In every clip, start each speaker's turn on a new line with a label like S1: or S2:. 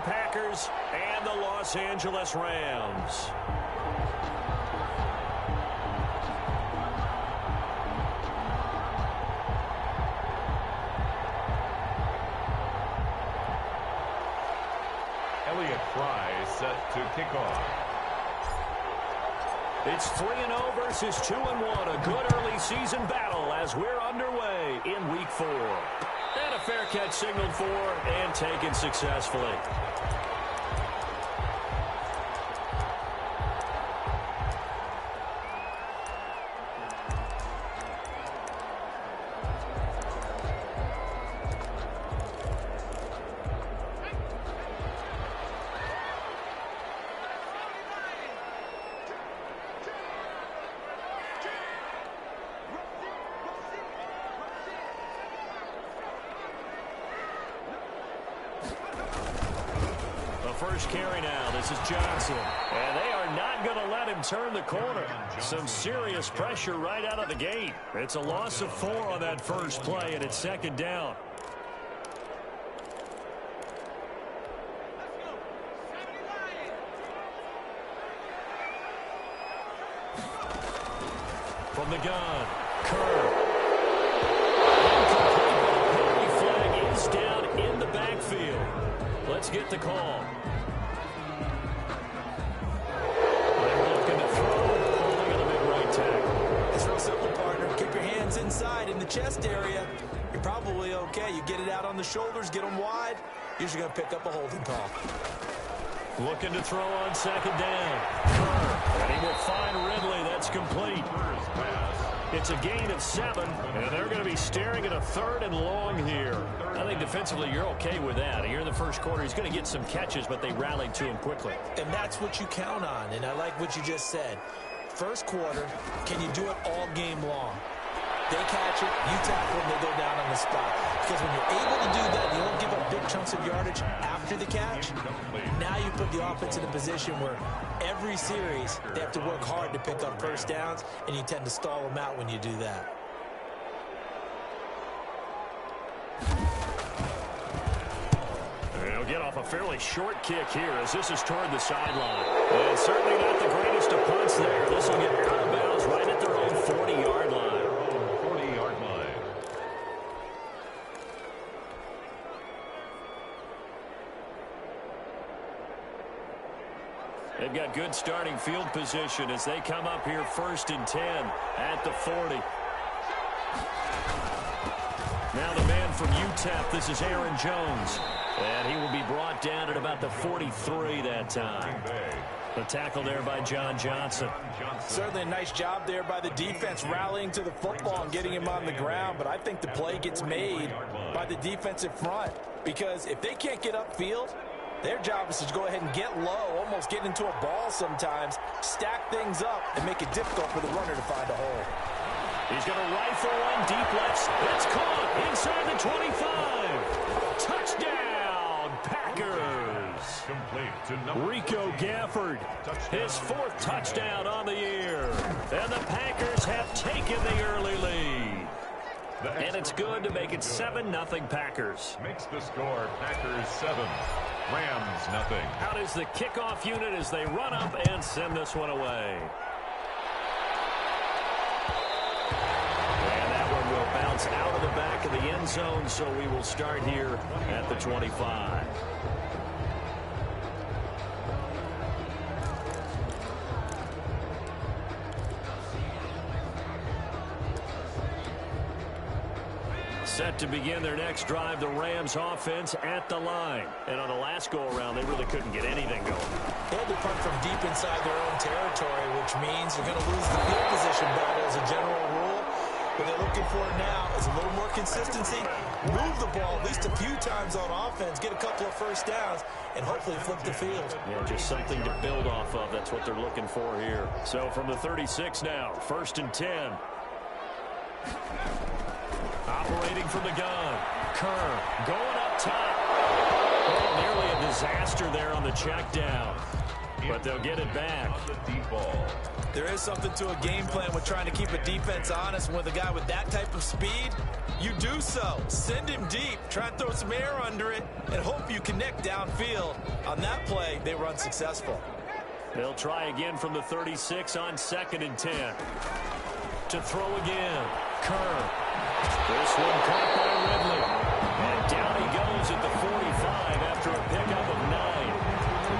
S1: Packers and the Los Angeles Rams.
S2: Set to kick off.
S1: It's 3-0 versus 2-1. A good early season battle as we're underway in Week 4. And a fair catch signaled for and taken successfully. First carry now. This is Johnson. And they are not going to let him turn the corner. Some serious pressure right out of the gate. It's a loss of 4 on that first play, and it's second down. From the gun, Kerr. Penalty flag is down in the backfield. Let's get the call.
S3: Inside in the chest area, you're probably okay. You get it out on the shoulders, get them wide, usually going to pick up a holding call.
S1: Looking to throw on second down. And he will find Ridley. That's complete. It's a gain of 7, and they're going to be staring at a 3rd and long here. I think defensively you're okay with that. Here in the first quarter, he's going to get some catches, but they rallied to him quickly.
S3: And that's what you count on, and I like what you just said. First quarter, can you do it all game long? They catch it, you tackle them, they go down on the spot. Because when you're able to do that, you don't give up big chunks of yardage after the catch. Now you put the offense in a position where every series they have to work hard to pick up first downs, and you tend to stall them out when you do that.
S1: They'll get off a fairly short kick here as this is toward the sideline. And certainly not the greatest of punts there. This will get out of bounds right at their own 40-yard line. They've got good starting field position as they come up here 1st and 10 at the 40. Now the man from UTEP, this is Aaron Jones. And he will be brought down at about the 43 that time. The tackle there by John Johnson.
S3: Certainly a nice job there by the defense rallying to the football and getting him on the ground. But I think the play gets made by the defensive front. Because if they can't get upfield, their job is to go ahead and get low, almost get into a ball sometimes, stack things up, and make it difficult for the runner to find a hole.
S1: He's going to rifle one deep left. That's caught inside the 25. Touchdown, Packers.
S2: Complete to
S1: Rico Gafford, his 4th touchdown on the year. And the Packers have taken the early lead. And it's good to make it 7-0 Packers.
S2: Makes the score Packers 7. Rams nothing.
S1: Out is the kickoff unit as they run up and send this one away. And that one will bounce out of the back of the end zone, so we will start here at the 25. Set to begin their next drive, the Rams offense at the line. And on the last go-around, they really couldn't get anything going.
S3: They had to punt from deep inside their own territory, which means they're going to lose the field position battle as a general rule. What they're looking for now is a little more consistency, move the ball at least a few times on offense, get a couple of first downs, and hopefully flip the field.
S1: Yeah, just something to build off of. That's what they're looking for here. So from the 36 now, 1st and 10. Operating from the gun. Kerr going up top. Oh, nearly a disaster there on the check down. but they'll get it back.
S3: There is something to a game plan with trying to keep a defense honest. With a guy with that type of speed, you do so. Send him deep, try and throw some air under it, and hope you connect downfield. On that play, they were unsuccessful.
S1: They'll try again from the 36 on 2nd and 10. To throw again. Kerr. This one caught by Ridley. And down he goes at the 45 after a pickup of 9.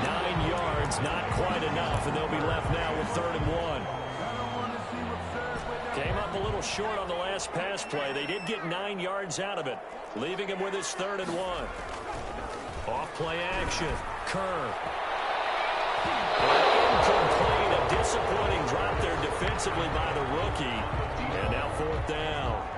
S1: 9 yards, not quite enough, and they'll be left now with 3rd and 1. Came up a little short on the last pass play. They did get 9 yards out of it, leaving him with his 3rd and 1. Off play action. Kerr. Incomplete. A disappointing drop there defensively by the rookie. And now 4th down.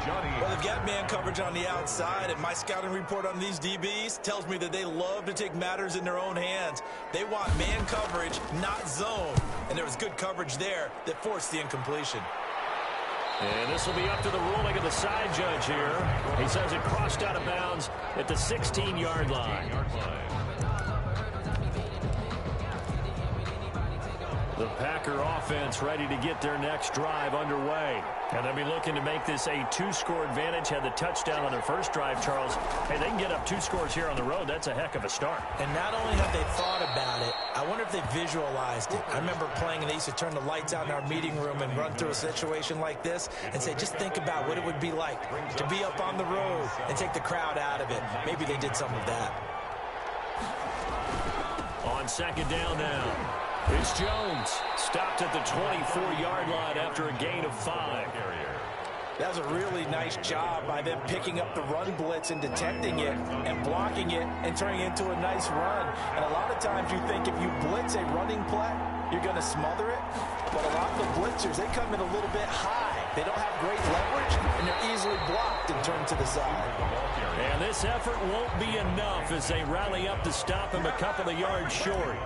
S3: Well, they've got man coverage on the outside, and my scouting report on these DBs tells me that they love to take matters in their own hands. They want man coverage, not zone. And there was good coverage there that forced the incompletion.
S1: And this will be up to the ruling of the side judge here. He says it crossed out of bounds at the 16-yard line. The Packer offense ready to get their next drive underway. And they'll be looking to make this a 2-score advantage. Had the touchdown on their first drive, Charles. Hey, they can get up 2 scores here on the road. That's a heck of a start.
S3: And not only have they thought about it, I wonder if they visualized it. I remember playing, and they used to turn the lights out in our meeting room and run through a situation like this and say, just think about what it would be like to be up on the road and take the crowd out of it. Maybe they did some of that.
S1: On 2nd down now. It's Jones. Stopped at the 24-yard line after a gain of 5.
S3: That was a really nice job by them picking up the run blitz and detecting it and blocking it and turning it into a nice run. And a lot of times you think if you blitz a running play, you're going to smother it. But a lot of the blitzers, they come in a little bit high. They don't have great leverage, and they're easily blocked and turned to the side.
S1: And this effort won't be enough as they rally up to stop him a couple of yards short.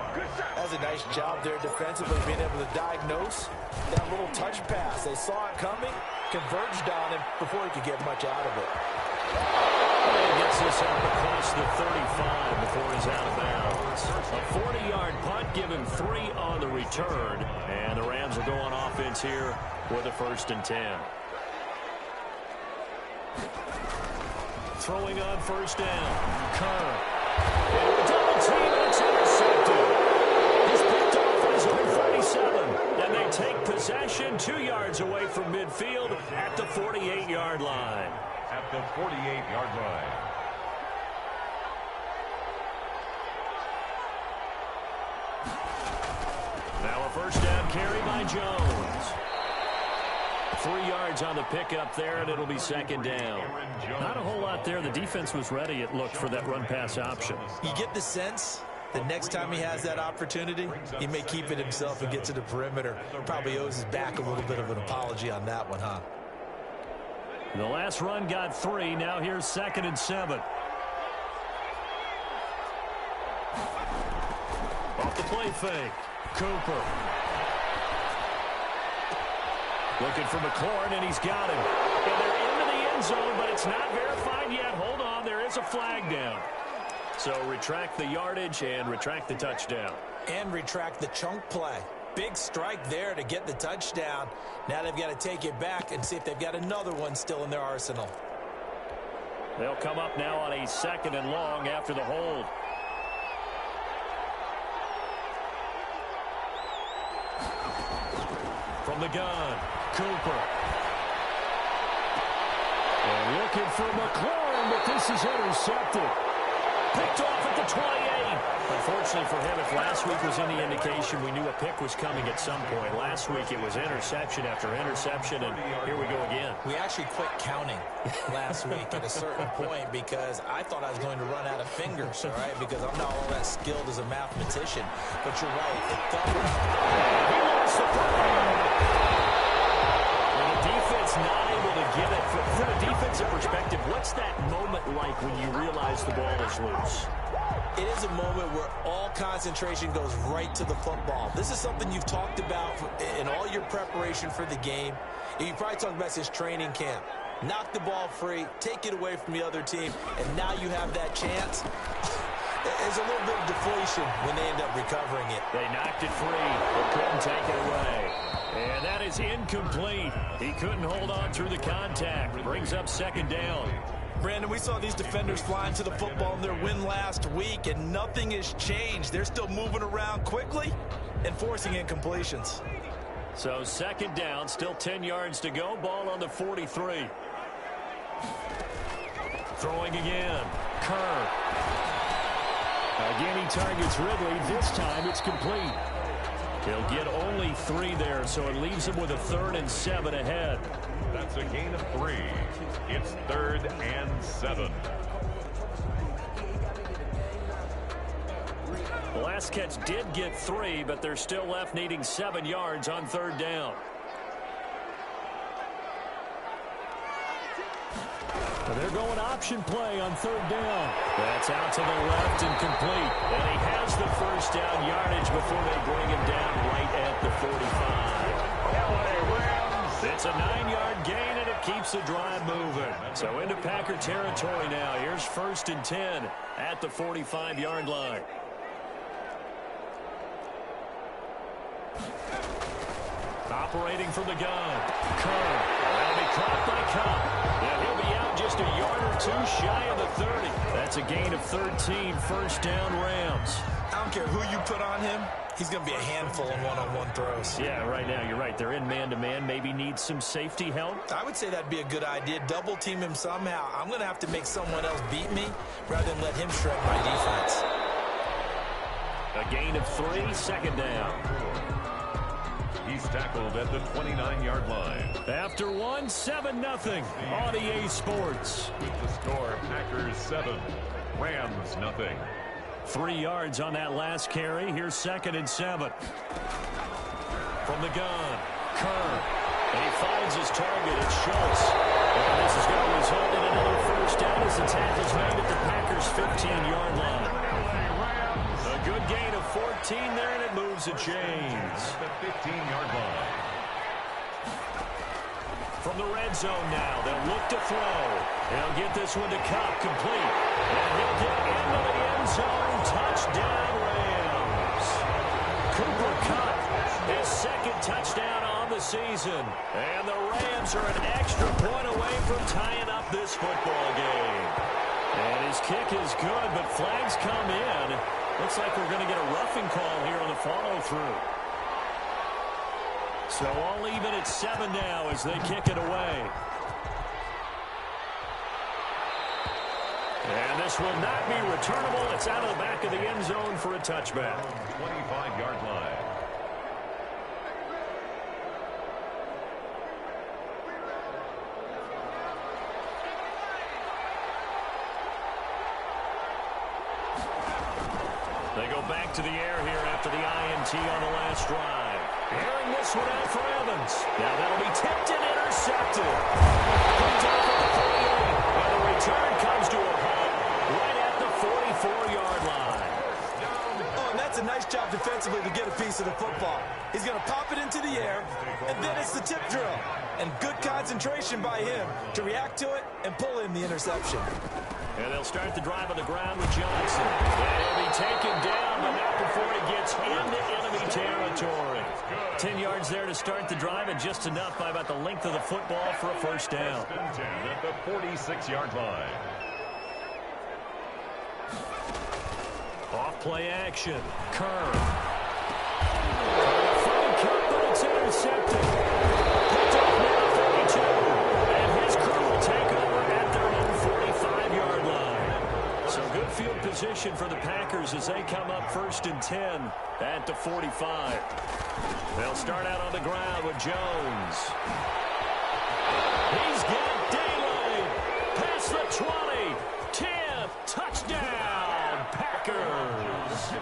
S3: That was a nice job there defensively, being able to diagnose that little touch pass. They saw it coming, converged on him before he could get much out of it.
S1: He gets this up across the 35 before he's out of bounds. A 40-yard punt, give him 3 on the return. And the Rams will go on offense here with a 1st and 10. Throwing on 1st down. Kerr. Into a double team, and it's intercepted. He's picked off at his own 37. And they take possession 2 yards away from midfield at the 48-yard line.
S2: At the 48-yard line.
S1: Now a 1st down carry by Jones. 3 yards on the pickup there, and it'll be 2nd down. Not a whole lot there. The defense was ready, it looked, for that run-pass option.
S3: You get the sense that next time he has that opportunity, he may keep it himself and get to the perimeter. Probably owes his back a little bit of an apology on that one, huh?
S1: The last run got 3. Now here's 2nd and 7. Off the play fake. Cooper. Looking for McLaurin, and he's got him. And they're into the end zone, but it's not verified yet. Hold on, there is a flag down. So retract the yardage and retract the touchdown.
S3: And retract the chunk play. Big strike there to get the touchdown. Now they've got to take it back and see if they've got another one still in their arsenal.
S1: They'll come up now on a 2nd and long after the hold. From the gun, Cooper. And looking for McLaurin, but this is intercepted. Picked off at the 28. Unfortunately for him, if last week was any indication, we knew a pick was coming at some point. Last week it was interception after interception, and here we go again.
S3: We actually quit counting last week at a certain point because I thought I was going to run out of fingers, all right, because I'm not all that skilled as a mathematician. But you're right. It felt
S1: he lost the football. And the defense not able to get it. From a defensive perspective, what's that moment like when you realize the ball is loose?
S3: It is a moment where all concentration goes right to the football. This is something you've talked about in all your preparation for the game. You probably talked about this training camp. Knock the ball free, take it away from the other team, and now you have that chance. There's a little bit of deflation when they end up recovering it.
S1: They knocked it free, but couldn't take it away. And that is incomplete. He couldn't hold on through the contact. Brings up second down.
S3: Brandon, we saw these defenders flying to the football in their win last week, and nothing has changed. They're still moving around quickly and forcing incompletions.
S1: So second down, still 10 yards to go. Ball on the 43. Throwing again. Kerr. Again, he targets Ridley. This time it's complete. He'll get only 3 there, so it leaves him with a 3rd and 7 ahead.
S2: That's a gain of 3. It's 3rd and 7.
S1: The last catch did get 3, but they're still left needing 7 yards on 3rd down. They're going option play on 3rd down. That's out to the left and complete. And he has the first down yardage before they bring him down right at the 45. It's a 9-yard gain, and it keeps the drive moving. So into Packer territory now. Here's 1st and 10 at the 45-yard line. Operating from the gun. Kerr. That'll be caught by Cup. And he'll be out just a yard or 2 shy of the 30. That's a gain of 13. First down, Rams.
S3: I don't care who you put on him. He's going to be a handful in one-on-one throws.
S1: Yeah, right now, you're right. They're in man-to-man. Maybe need some safety help.
S3: I would say that'd be a good idea. Double team him somehow. I'm going to have to make someone else beat me rather than let him shred my defense.
S1: A gain of 3. Second down.
S2: He's tackled at the 29-yard line.
S1: After 1, 7-0 on EA Sports.
S2: With the score, Packers 7, Rams 0.
S1: 3 yards on that last carry. Here's 2nd and 7. From the gun, Kerr. And he finds his target. It's Schultz. And this is going to result in another first down as the tackle's made at the Packers' 15-yard line. A good gain of 14 there, and it moves the chains.
S2: The 15-yard line.
S1: From the red zone now, they'll look to throw. They'll get this one to Cup, complete. And he'll get into the end zone. Touchdown, Rams. Cooper Kupp, his 2nd touchdown on the season. And the Rams are an extra point away from tying up this football game. And his kick is good, but flags come in. Looks like we're going to get a roughing call here on the follow-through. So all even at 7 now as they kick it away. And this will not be returnable. It's out of the back of the end zone for a touchback.
S2: 25-yard line.
S1: They go back to the air here after the INT on the last drive. Airing this one out for Evans. Now that'll be tipped and intercepted. Comes off at the 48. And the return comes to a halt right at the 44-yard line.
S3: Oh, and that's a nice job defensively to get a piece of the football. He's going to pop it into the air, and then it's the tip drill. And good concentration by him to react to it and pull in the interception.
S1: And they'll start the drive on the ground with Johnson. And he'll be taken down, but not before he gets into enemy territory. 10 yards there to start the drive, and just enough by about the length of the football for a first down.
S2: 10 at the 46-yard line.
S1: Off play action. Kerr. Cup, but it's intercepted. Picked off now 32. And his crew will take over at their own 45-yard line. So good field position for the Packers as they come up 1st and 10 at the 45. They'll start out on the ground with Jones. He's got daylight. Past the 20. 10. Touchdown, Packers.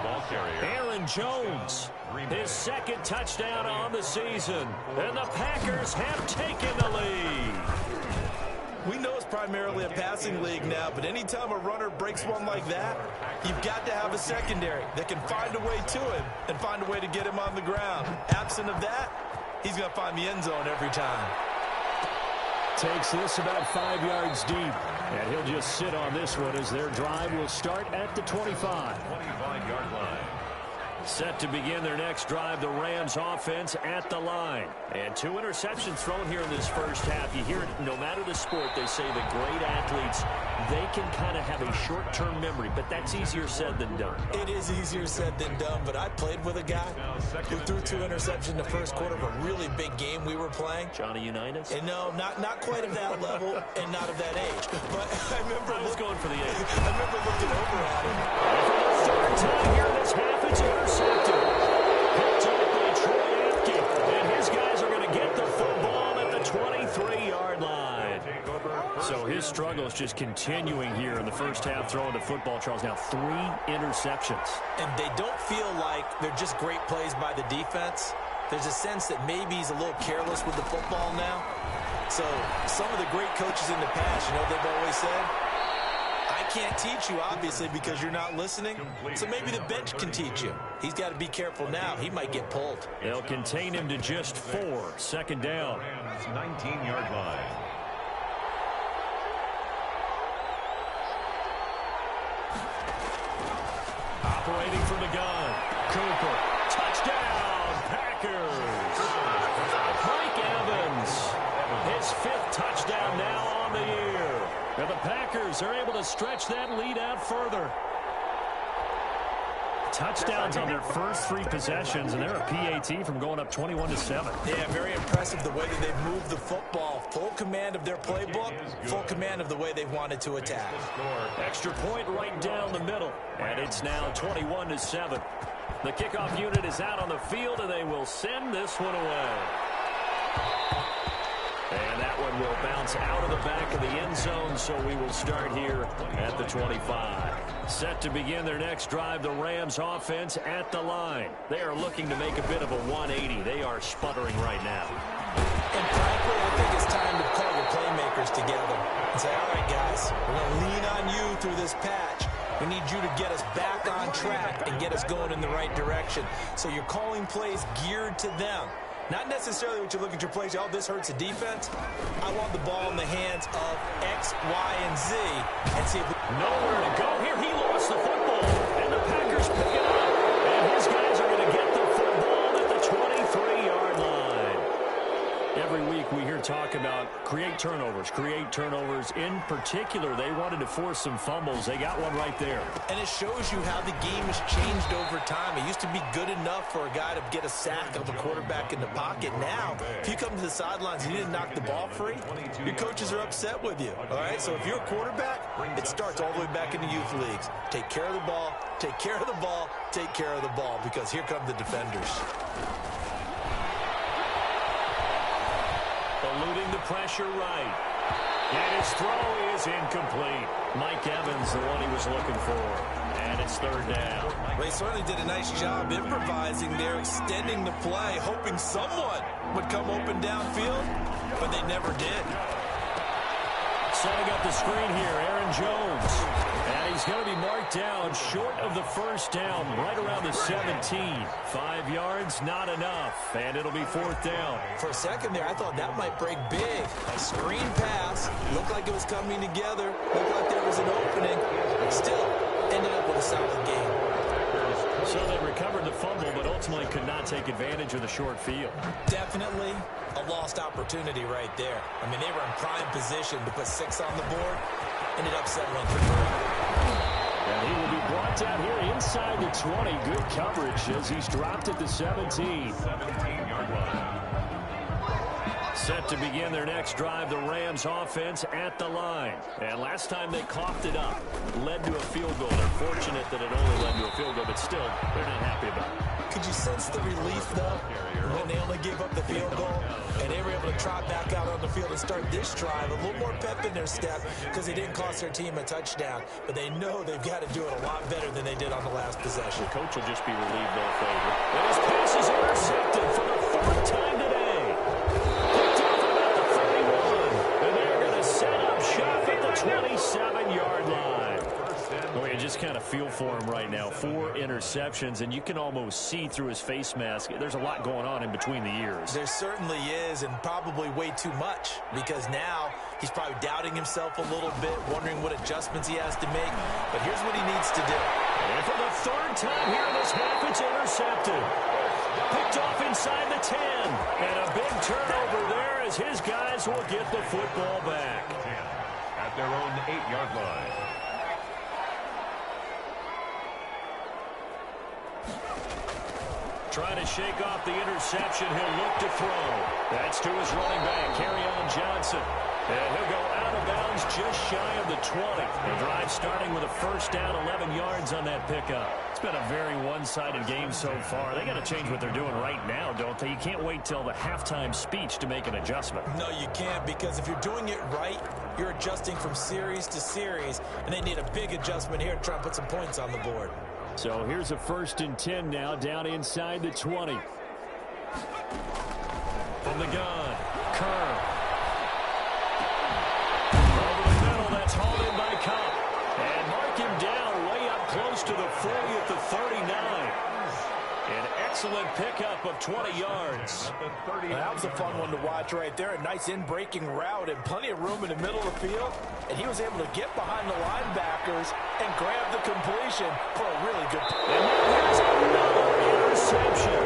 S2: Ball carrier.
S1: Aaron Jones, his 2nd touchdown on the season. And the Packers have taken the lead.
S3: We know it's primarily a passing league now, but anytime a runner breaks one like that, you've got to have a secondary that can find a way to him and find a way to get him on the ground. Absent of that, he's going to find the end zone every time.
S1: Takes this about 5 yards deep. And he'll just sit on this one as their drive will start at the 25.
S2: 25-yard line.
S1: Set to begin their next drive, the Rams offense at the line. And 2 interceptions thrown here in this first half. You hear it, no matter the sport, they say the great athletes, they can kind of have a short-term memory, but that's easier said than done.
S3: It is easier said than done, but I played with a guy who threw 2 interceptions in the first quarter of a really big game we were playing.
S1: Johnny Unitas?
S3: And no, not quite of that level and not of that age. But I remember
S1: going for the age.
S3: I remember looking over at him.
S1: And for the 3rd time here in this half, it's intercepted. Picked up by Troy Apke. And his guys are going to get the football at the 23-yard line. So his struggles just continuing here in the first half throwing the football, Charles. Now 3 interceptions.
S3: And they don't feel like they're just great plays by the defense. There's a sense that maybe he's a little careless with the football now. So some of the great coaches in the past, you know, they've always said, I can't teach you, obviously, because you're not listening. So maybe the bench can teach you. He's got to be careful now. He might get pulled.
S1: They'll contain him to just 4. 2nd down.
S2: 19-yard line.
S1: Operating from the gun. Cooper. Touchdown, Packers. Mike Evans. His 5th touchdown now on the year. And the Packers are able to stretch that lead out further. Touchdowns on their first 3 possessions, and they're a PAT from going up 21-7.
S3: Yeah, very impressive the way that they've moved the football. Full command of their playbook, full command of the way they've wanted to attack.
S1: Extra point right down the middle, and it's now 21-7. The kickoff unit is out on the field, and they will send this one away. And that one will bounce out of the back of the end zone, so we will start here at the 25. Set to begin their next drive, the Rams offense at the line. They are looking to make a bit of a 180. They are sputtering right now.
S3: And frankly, I think it's time to call your playmakers together and say, all right, guys, we're going to lean on you through this patch. We need you to get us back on track and get us going in the right direction. So you're calling plays geared to them. Not necessarily what you look at your plays, oh, this hurts the defense. I want the ball in the hands of X, Y, and Z and see if we...
S1: Nowhere to go here. He lost the football, and the Packers pick it up. And his guys are going to get the football at the 23-yard line. Every week we hear talk about create turnovers. In particular, they wanted to force some fumbles. They got one right there.
S3: And it shows you how the game has changed over time. It used to be good enough for a guy to get a sack of a quarterback in the pocket. Now, if you come to the sidelines and you didn't knock the ball free, your coaches are upset with you. All right? So if you're a quarterback, it starts all the way back in the youth leagues. Take care of the ball, take care of the ball, take care of the ball, because here come the defenders.
S1: Eluding the pressure right. And his throw is incomplete. Mike Evans, the one he was looking for. And it's 3rd down.
S3: Well, he certainly did a nice job improvising there, extending the play, hoping someone would come open downfield, but they never did.
S1: Setting up the screen here, Aaron Jones. And he's going to be marked down short of the 1st down, right around the 17. 5 yards, not enough. And it'll be 4th down.
S3: For a second there, I thought that might break big. A screen pass. Looked like it was coming together. Looked like there was an opening. Still, ended up with a solid game.
S1: So they recovered the fumble, but ultimately could not take advantage of the short field.
S3: Definitely a lost opportunity right there. I mean, they were in prime position to put 6 on the board. Ended up settling for 3.
S1: And he will be brought down here inside the 20. Good coverage as he's dropped at the 17.
S2: 17-yard line.
S1: Set to begin their next drive, the Rams offense at the line. And last time they coughed it up, led to a field goal. They're fortunate that it only led to a field goal, but still, they're not happy about it.
S3: Could you sense the relief, though, when they only gave up the field goal and they were able to trot back out on the field and start this drive? A little more pep in their step because they didn't cost their team a touchdown, but they know they've got to do it a lot better than they did on the last possession.
S1: The coach will just be relieved, though, Favor. And his pass is intercepted for the 4th time today. Picked up at about the 31. And they're going to set up shop at the 27-yard line. Oh, you just kind of feel for him right now. 4 interceptions, and you can almost see through his face mask. There's a lot going on in between the ears.
S3: There certainly is, and probably way too much, because now He's probably doubting himself a little bit, wondering what adjustments he has to make. But here's what he needs to do.
S1: And for the third time here in this half, it's intercepted. Picked off inside the 10. And a big turnover there as his guys will get the football back.
S2: At their own 8-yard line.
S1: Trying to shake off the interception. He'll look to throw. That's to his running back, Kerryon Johnson. And he'll go out of bounds just shy of the 20. The drive starting with a first down, 11 yards on that pickup. It's been a very one-sided game so far. They got to change what they're doing right now, don't they? You can't wait till the halftime speech to make an adjustment.
S3: No, you can't, because if you're doing it right, you're adjusting from series to series, and they need a big adjustment here to try and put some points on the board.
S1: So here's a 1st and 10 now, down inside the 20. From the gun, Kerr. Over the middle, that's hauled in by Cup. And mark him down way up close to the 40 at the 39. An excellent pickup of 20 yards.
S3: That was a fun one to watch right there. A nice in-breaking route and plenty of room in the middle of the field. And he was able to get behind the linebackers and grab the completion for a really good play.
S1: And here's another interception.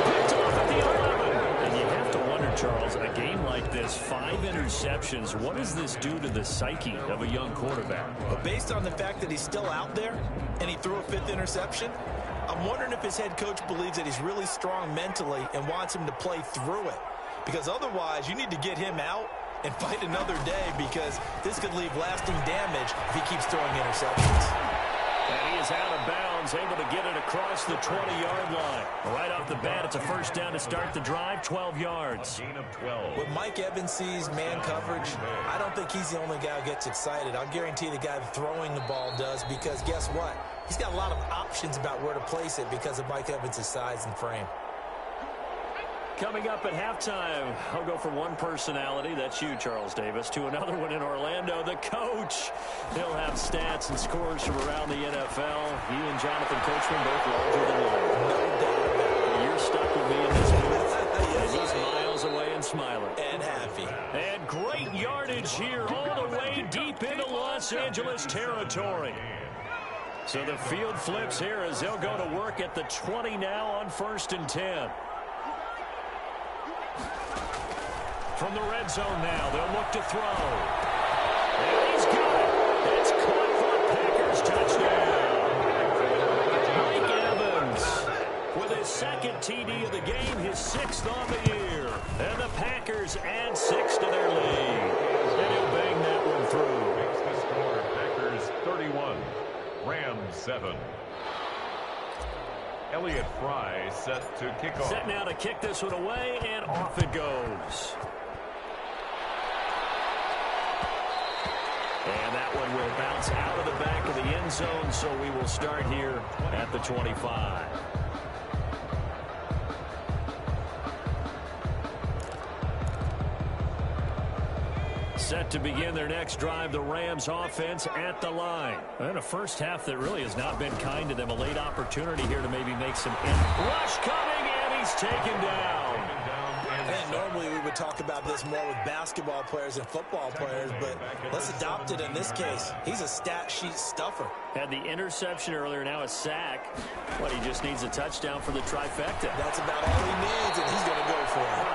S1: Picked off at the 11. And you have to wonder, Charles, a game like this, 5 interceptions, what does this do to the psyche of a young quarterback?
S3: But based on the fact that he's still out there and he threw a 5th interception, I'm wondering if his head coach believes that he's really strong mentally and wants him to play through it. Because otherwise, you need to get him out and fight another day, because this could leave lasting damage if he keeps throwing interceptions.
S1: And he is out of bounds, able to get it across the 20-yard line. Right off the bat, it's a first down to start the drive, 12 yards.
S2: Gain of 12.
S3: When Mike Evans sees man coverage, I don't think he's the only guy who gets excited. I'll guarantee the guy throwing the ball does, because guess what? He's got a lot of options about where to place it because of Mike Evans' size and frame.
S1: Coming up at halftime, I'll go from one personality, that's you, Charles Davis, to another one in Orlando, the coach. He'll have stats and scores from around the NFL. You and Jonathan Coachman both larger than life.
S3: No doubt about it.
S1: You're stuck with me in this booth. Yes, he's miles away and smiling.
S3: And happy.
S1: And great yardage here all the way deep into Los Angeles territory. So the field flips here as they'll go to work at the 20 now on 1st and 10. From the red zone now, they'll look to throw. And he's got it. It's caught for a Packers touchdown. Mike Evans with his 2nd TD of the game, his 6th on the year. And the Packers add 6 to their lead. And he'll bang that one through.
S2: Makes the score Packers 31, Rams 7. Elliott Fry set to kick off.
S1: Set now to kick this one away, and off it goes. And that one will bounce out of the back of the end zone, so we will start here at the 25. Set to begin their next drive, the Rams offense at the line. And a first half that really has not been kind to them. A late opportunity here to maybe make some rush coming, and he's taken down.
S3: And normally we would talk about this more with basketball players and football players, but let's adopt it in this case. He's a stat sheet stuffer.
S1: Had the interception earlier, now a sack. But he just needs a touchdown for the trifecta.
S3: That's about all he needs, and he's going to go for it.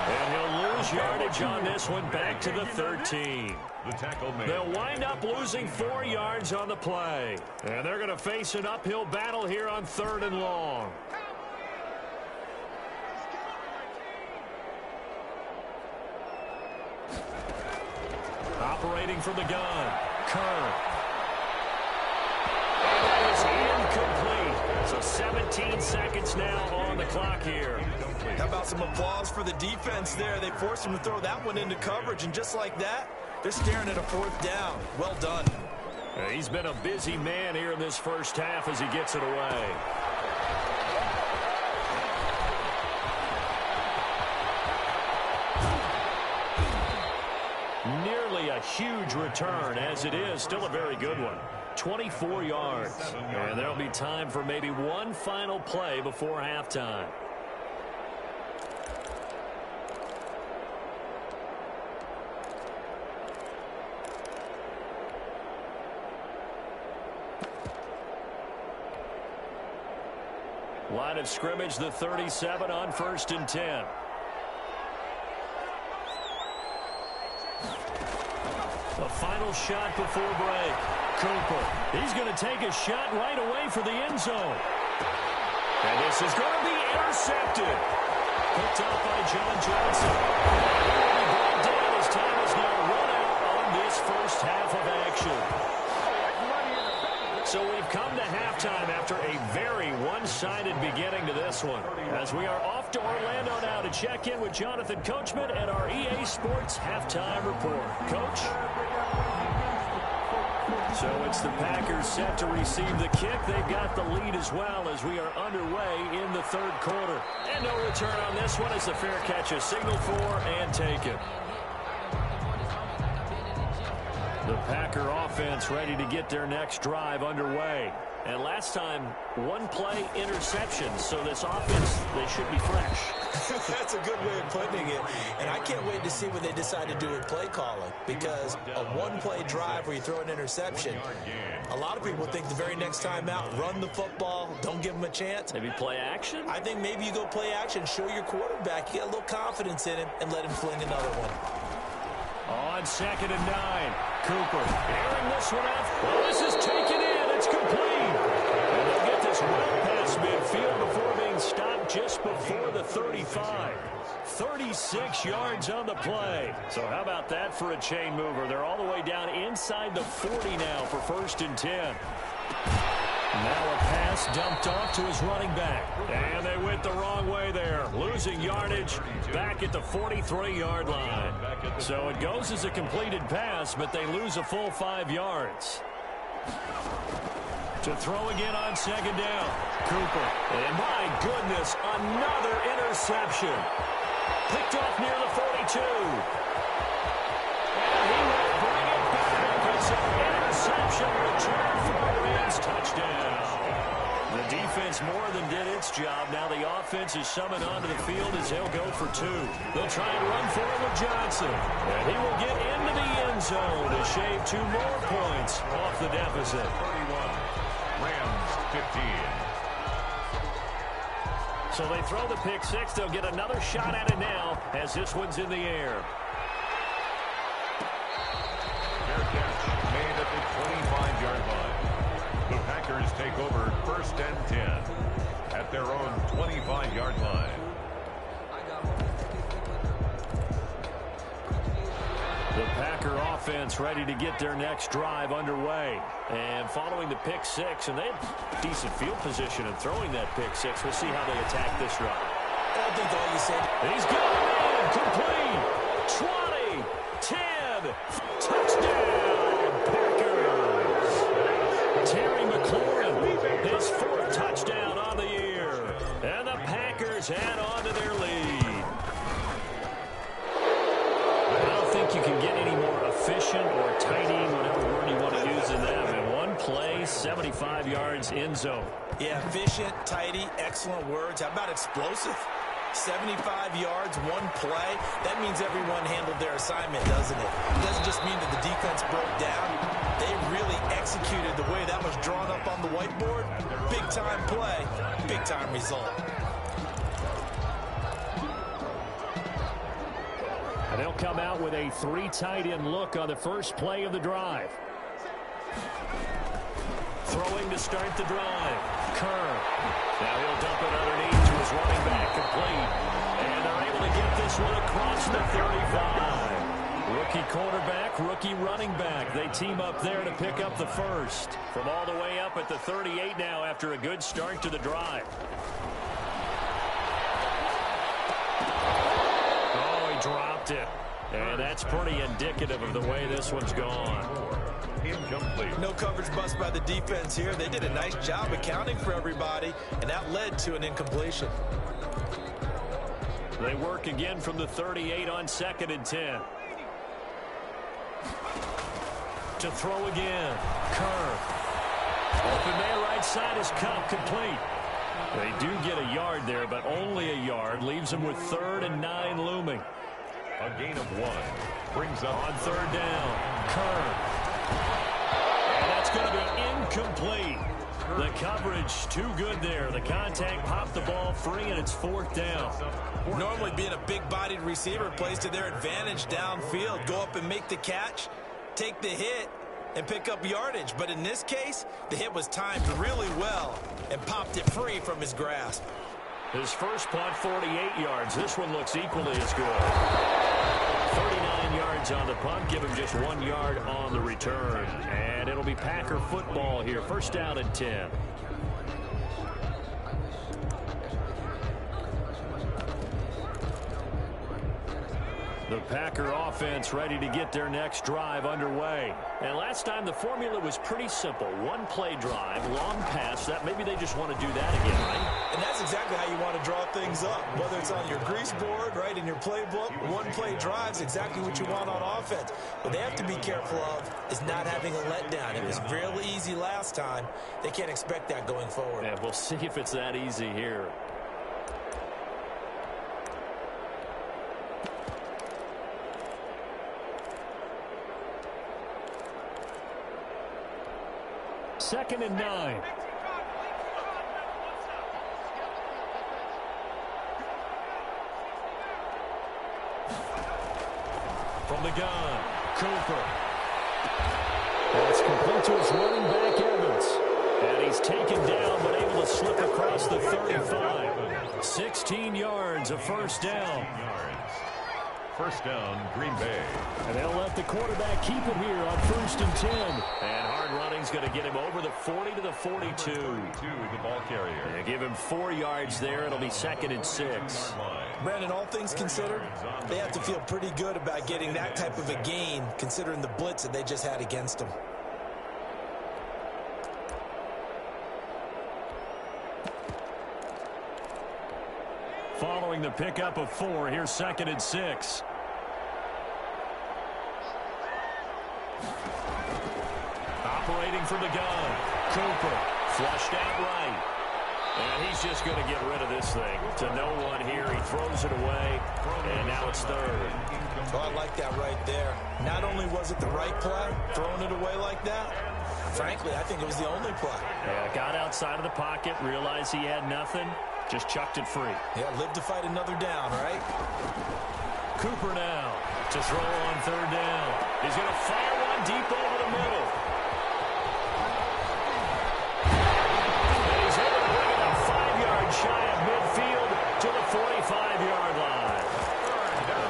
S1: And he'll lose yardage on this one, back to the 13.
S2: The tackle made.
S1: They'll wind up losing 4 yards on the play. And they're going to face an uphill battle here on 3rd and long. Operating from the gun, Kerr. And that is incomplete. So 17 seconds now on the clock here.
S3: How about some applause for the defense there? They forced him to throw that one into coverage, and just like that, they're staring at a 4th down. Well done.
S1: He's been a busy man here in this first half as he gets it away. Nearly a huge return, as it is still a very good one. 24 yards. And there'll be time for maybe one final play before halftime. Line of scrimmage, the 37 on 1st and 10. The final shot before break. Cooper, he's going to take a shot right away for the end zone. And this is going to be intercepted. Picked off by John Johnson. He will be brought down as time is now run out on this first half of action. So we've come to halftime after a very one-sided beginning to this one. As we are off to Orlando now to check in with Jonathan Coachman and our EA Sports Halftime Report. Coach? So it's the Packers set to receive the kick. They've got the lead as well as we are underway in the third quarter. And no return on this one as the fair catch is signaled for and taken. The Packer offense ready to get their next drive underway. And last time, one play interception. So this offense, they should be fresh.
S3: That's a good way of putting it. And I can't wait to see what they decide to do with play calling. Because a one-play drive where you throw an interception, a lot of people think the very next time out, run the football, don't give them a chance.
S1: Maybe play action?
S3: I think maybe you go play action, show your quarterback, you get a little confidence in him, and let him fling another one.
S1: On 2nd and 9, Cooper airing this one out. Well, this is taken in. It's complete. And they'll get this well past midfield before being stopped just before the 35. 36 yards on the play. So how about that for a chain mover? They're all the way down inside the 40 now for 1st and 10. Now a pass dumped off to his running back. And they went the wrong way there. Losing yardage back at the 43-yard line. So it goes as a completed pass, but they lose a full 5 yards. To throw again on 2nd down. Cooper. And my goodness, another interception. Picked off near the 42. And he will bring it back. It's an interception return for a Rams touchdown. The defense more than did its job. Now the offense is summoned onto the field as they'll go for 2. They'll try and run for it with Johnson. And he will get into the end zone to shave 2 more points off the deficit.
S2: 31. Rams 15.
S1: So they throw the pick 6. They'll get another shot at it now as this one's in the air.
S2: Fair catch made at the 25-yard line. The Packers take over 1st and 10 at their own 25-yard line.
S1: The Packer offense ready to get their next drive underway. And following the pick 6, and they had decent field position in throwing that pick 6. We'll see how they attack this drive.
S3: I think all you said.
S1: He's got it in. Complete. 20. 10. Touchdown, Packers. Terry McLaurin, his 4th touchdown on the year. And the Packers add on to their lead. I don't think you can get any more efficient or tidy, whatever word you want to use in that. In one play, 75 yards in zone.
S3: Yeah, efficient, tidy, excellent words. How about explosive? 75 yards, one play. That means everyone handled their assignment, doesn't it? It doesn't just mean that the defense broke down. They really executed the way that was drawn up on the whiteboard. Big-time play, big-time result.
S1: And they'll come out with a 3 tight end look on the first play of the drive. Throwing to start the drive. Kerr. Now he'll dump it underneath to his running back, complete. And they're able to get this one across the 35. Rookie quarterback, rookie running back. They team up there to pick up the first. From all the way up at the 38 now after a good start to the drive. Oh, he dropped it. And that's pretty indicative of the way this one's gone.
S2: Incomplete.
S3: No coverage bust by the defense here. They did a nice job accounting for everybody, and that led to an incompletion.
S1: They work again from the 38 on 2nd and 10. To throw again. Kerr. Open man right side is Cup, complete. They do get a yard there, but only a yard. Leaves them with 3rd and 9 looming.
S2: A gain of 1 brings up
S1: on 3rd down. Kerr. And that's going to be incomplete. The coverage too good there. The contact popped the ball free, and it's 4th down.
S3: Normally being a big-bodied receiver plays to their advantage downfield. Go up and make the catch, take the hit, and pick up yardage. But in this case, the hit was timed really well and popped it free from his grasp.
S1: His first punt, 48 yards. This one looks equally as good. 39 yards on the punt. Give him just 1 yard on the return. And it'll be Packer football here. First down and 10. The Packer offense ready to get their next drive underway. And last time the formula was pretty simple. One play drive, long pass. That maybe they just want to do that again, right?
S3: And that's exactly how you want to draw things up. Whether it's on your grease board, right, in your playbook, one play drive's exactly what you want on offense. What they have to be careful of is not having a letdown. It was real easy last time. They can't expect that going forward.
S1: Yeah, we'll see if it's that easy here. Second and 9. From the gun, Cooper. That's complete to his running back, Evans. And he's taken down, but able to slip across the 35. 16 yards, a first down.
S2: First down, Green Bay.
S1: And they'll let the quarterback keep it here on 1st and 10. And hard running's going to get him over the 40 to the 42.
S2: 42, the ball carrier.
S1: They give him 4 yards there. It'll be 2nd and 6.
S3: Brandon, all things considered, they have to feel pretty good about getting that type of a gain, considering the blitz that they just had against them.
S1: Following the pickup of 4, here's 2nd and 6. Operating from the gun, Cooper, flushed out right. And he's just going to get rid of this thing. To no one here, he throws it away, and now it's 3rd.
S3: Oh, I like that right there. Not only was it the right play, throwing it away like that, frankly, I think it was the only play.
S1: Yeah, got outside of the pocket, realized he had nothing, just chucked it free.
S3: Yeah, live to fight another down, right?
S1: Cooper now to throw on 3rd down. He's going to fire one deep over the middle. And he's able to bring it up 5 yards shy of midfield to the 45-yard line.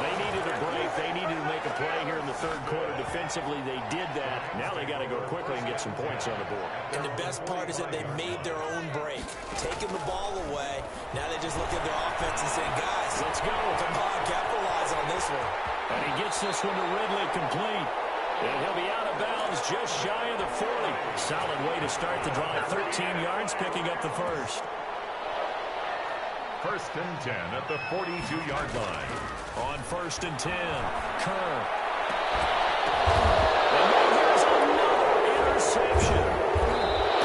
S1: They needed a break. They needed to make a play here in the 3rd quarter. Defensively, they did that. Now they got to go quickly and get some points on the board.
S3: And the best part is that they made their own break, taking the ball away. Now they just look at their offense and say, guys,
S1: let's go.
S3: Come on, capitalize on this one.
S1: And he gets this one to Ridley complete. And he'll be out of bounds just shy of the 40. Solid way to start the drive. 13 yards, picking up the first.
S2: 1st and 10 at the 42-yard line.
S1: On 1st and 10, Kerr. And then here's another interception.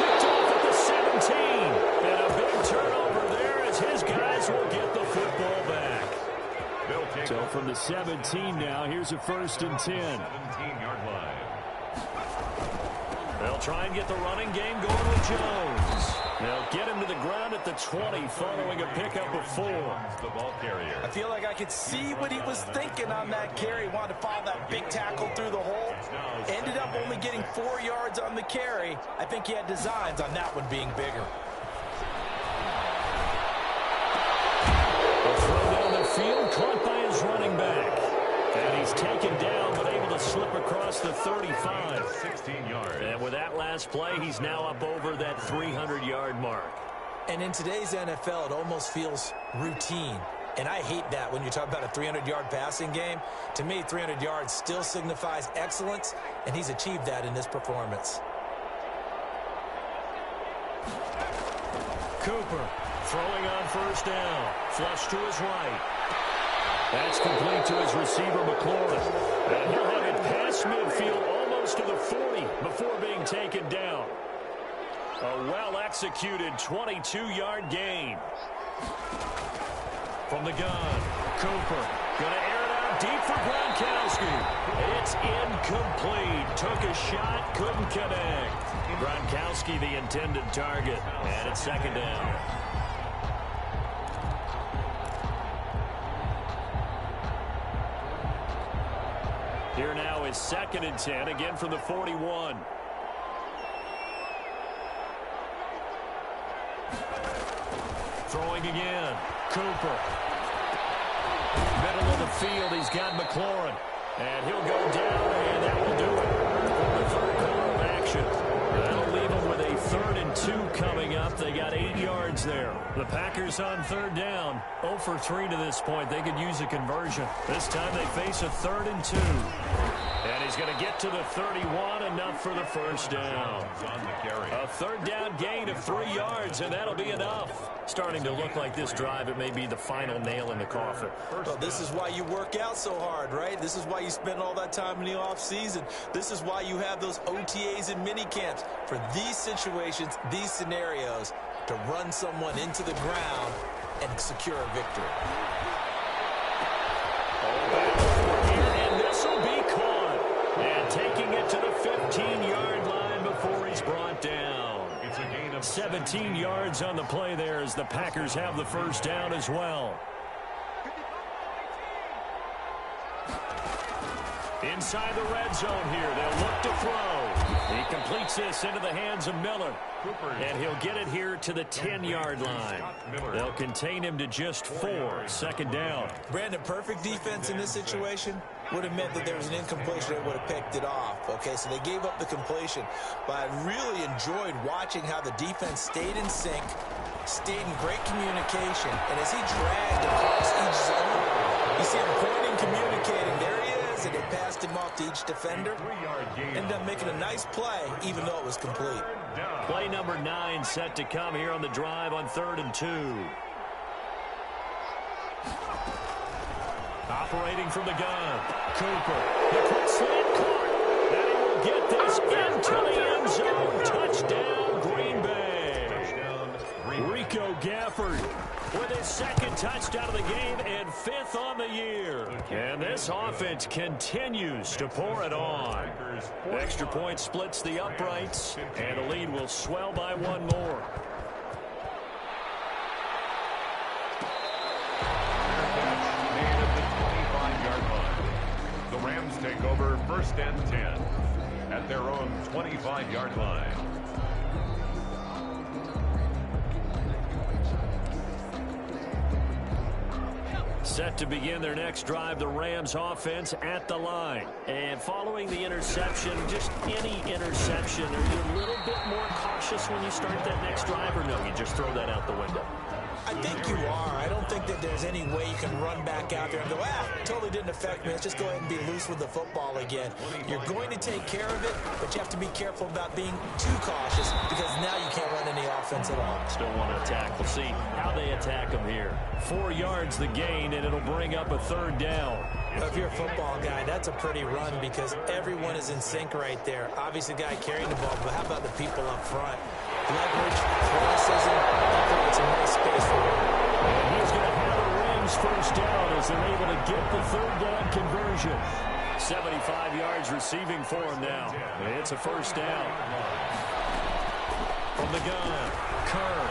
S1: Picked off at the 17. And a big turnover there as his guys will get the football back. So from the 17 now, here's a 1st and 10.
S2: 17-yard line.
S1: They'll try and get the running game going with Jones. They'll get him to the ground at the 20 following a pickup of 4.
S2: The ball carrier.
S3: I feel like I could see what he was thinking on that carry. He wanted to follow that big tackle through the hole. Ended up only getting 4 yards on the carry. I think he had designs on that one being bigger.
S1: A throw down the field, caught by his running back. And he's taken down, but able to slip across the 35.
S2: 16 yards.
S1: And with that last play, he's now up over that 300-yard mark.
S3: And in today's NFL, it almost feels routine. And I hate that when you talk about a 300-yard passing game. To me, 300 yards still signifies excellence, and he's achieved that in this performance.
S1: Cooper throwing on 1st down. Flush to his right. That's complete to his receiver, McLaurin. And he'll have it past midfield almost to the 40 before being taken down. A well-executed 22-yard gain. From the gun, Cooper going to air it out deep for Gronkowski. It's incomplete. Took a shot, couldn't connect. Gronkowski the intended target, and it's second down. Here now is 2nd and 10, again from the 41. Throwing again. Cooper. Middle of the field, he's got McLaurin. And he'll go down, and that will do it for the third quarter of action. That'll leave them with a 3rd and 2 coming up. They got 8 yards there. The Packers on 3rd down. 0 for 3 to this point. They could use a conversion. This time they face a 3rd and 2. And he's going to get to the 31, enough for the first down. A 3rd down gain of 3 yards, and that'll be enough. Starting to look like this drive, it may be the final nail in the coffin.
S3: Well, this is why you work out so hard, right? This is why you spend all that time in the offseason. This is why you have those OTAs and mini camps. For these situations, these scenarios, to run someone into the ground and secure a victory.
S1: And this will be caught. And taking it to the 15-yard line before he's brought down. It's a gain of 17 yards on the play there as the Packers have the first down as well. Inside the red zone here. They'll look to throw. He completes this into the hands of Miller. And he'll get it here to the 10-yard line. They'll contain him to just 4. 2nd down.
S3: Brandon, perfect defense in this situation would have meant that there was an incompletion that would have picked it off. Okay, so they gave up the completion. But I really enjoyed watching how the defense stayed in sync, stayed in great communication. And as he dragged across each zone, you see him pointing, communicating. There he is, and they passed him off to each defender. Ended up making a nice play, even though it was complete.
S1: Play number 9 set to come here on the drive on 3rd and 2. Operating from the gun. Cooper. The quick slant caught. And he will get this into the end zone. Touchdown, Green Bay. Rico Gafford with his 2nd touchdown of the game and 5th on the year. And this offense continues to pour it on. Extra point splits the uprights, and the lead will swell by 1 more.
S2: The Rams take over 1st and 10 at their own 25-yard line.
S1: Set to begin their next drive, the Rams offense at the line. And following the interception, just any interception, are you a little bit more cautious when you start that next drive, or no, you just throw that out the window?
S3: I think you are. I don't think that there's any way you can run back out there and go, totally didn't affect me. Let's just go ahead and be loose with the football again. You're going to take care of it, but you have to be careful about being too cautious because now you can't run any offense at all.
S1: Still want to attack. We'll see how they attack them here. 4 yards the gain, and it'll bring up a 3rd down.
S3: Well, if you're a football guy, that's a pretty run because everyone is in sync right there. Obviously, the guy carrying the ball, but how about the people up front? Leverage, crosses, it's a nice space for him.
S1: And he's going to have the Rams first down as they're able to get the 3rd down conversion. 75 yards receiving for him now. It's a first down. From the gun, Kerr.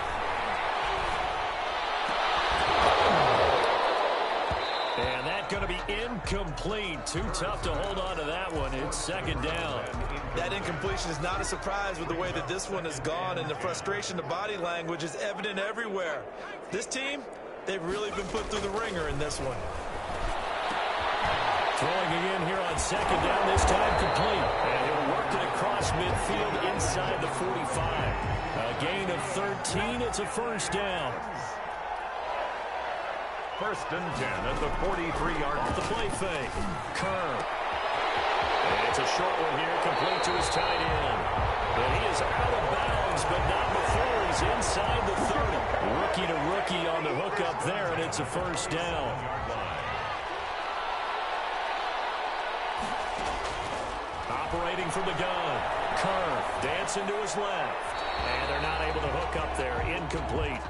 S1: And that's going to be incomplete. Too tough to hold on to that one. It's 2nd down.
S3: That incompletion is not a surprise with the way that this one has gone, and the frustration, the body language is evident everywhere. This team, they've really been put through the ringer in this one.
S1: Throwing again here on 2nd down, this time complete. And he'll work it across midfield inside the 45. A gain of 13. It's a first down.
S2: 1st and 10 at the 43-yard line.
S1: The play fake. Kerr. And it's a short one here, complete to his tight end. And he is out of bounds, but not before he's inside the 30. Rookie to rookie on the hook up there, and it's a first down. Operating from the gun. Kerr dancing to his left. And they're not able to hook up there. Incomplete.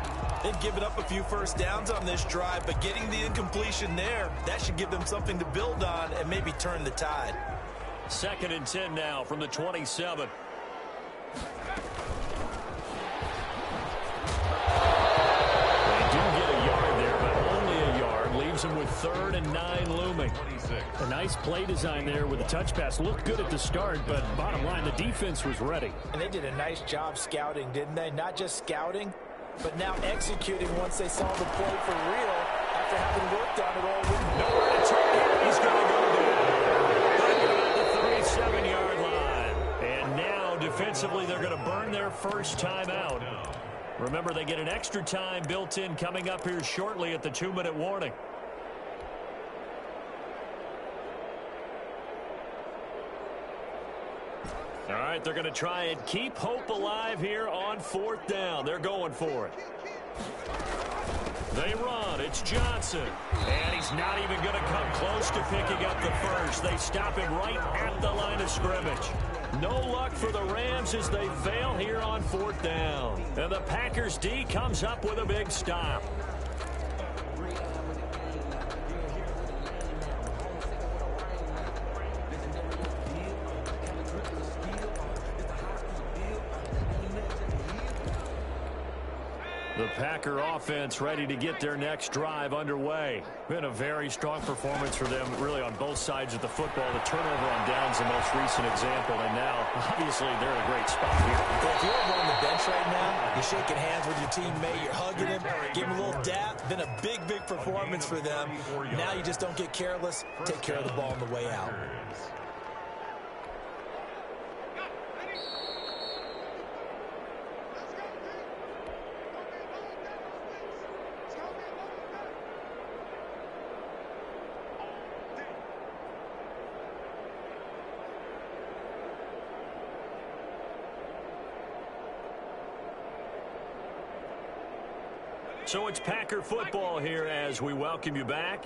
S3: They've given up a few first downs on this drive, but getting the incompletion there, that should give them something to build on and maybe turn the tide.
S1: 2nd and 10 now from the 27. Him with 3rd and 9 looming.
S4: A nice play design there with a touch pass. Looked good at the start, but bottom line, the defense was ready.
S3: And they did a nice job scouting, didn't they? Not just scouting, but now executing once they saw the play for real after having worked on it all week.
S1: Nowhere to turn. He's going to go down. The 37-yard line. And now, defensively, they're going to burn their first time out. Remember, they get an extra time built in coming up here shortly at the 2-minute warning. All right, they're going to try and keep hope alive here on 4th down. They're going for it. They run. It's Johnson. And he's not even going to come close to picking up the first. They stop him right at the line of scrimmage. No luck for the Rams as they fail here on 4th down. And the Packers D comes up with a big stop. The Packer offense ready to get their next drive underway. Been a very strong performance for them, really, on both sides of the football. The turnover on downs, the most recent example, and now, obviously, they're in a great spot here.
S3: Well, if you're over on the bench right now, you're shaking hands with your teammate, you're hugging him, give him a little dap. Been a big, big performance for them. Now you just don't get careless. Take care of the ball on the way out.
S1: So it's Packer football here as we welcome you back.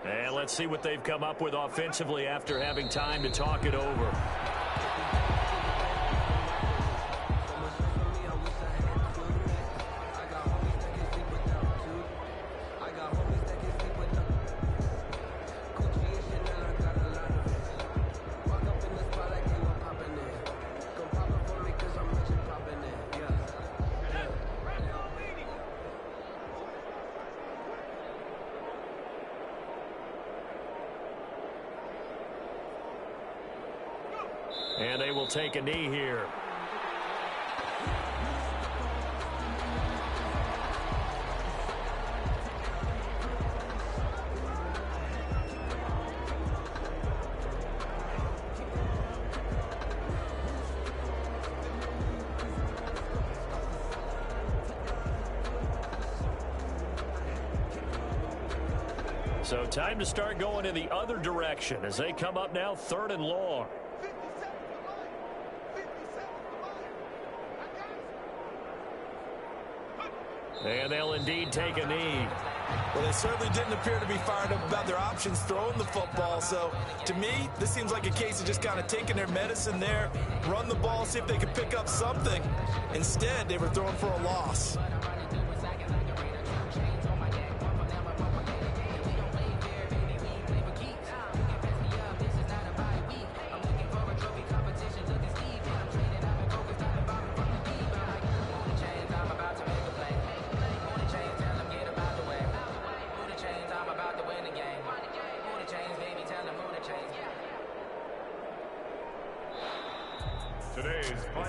S1: And let's see what they've come up with offensively after having time to talk it over. And they will take a knee here. So time to start going in the other direction as they come up now 3rd and long. And they'll indeed take a knee.
S3: Well, they certainly didn't appear to be fired up about their options throwing the football. So, to me, this seems like a case of just kind of taking their medicine there, run the ball, see if they could pick up something. Instead, they were throwing for a loss.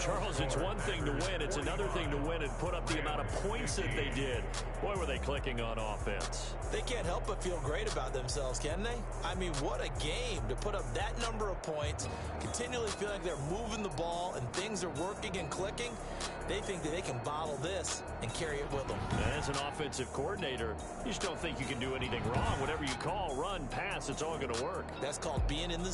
S1: Charles, it's one thing to win. It's another thing to win and put up the amount of points that they did. Boy, were they clicking on offense.
S3: They can't help but feel great about themselves, can they? I mean, what a game to put up that number of points, continually feel like they're moving the ball and things are working and clicking. They think that they can bottle this and carry it with them.
S1: As an offensive coordinator, you just don't think you can do anything wrong. Whatever you call, run, pass, it's all going to work.
S3: That's called being in the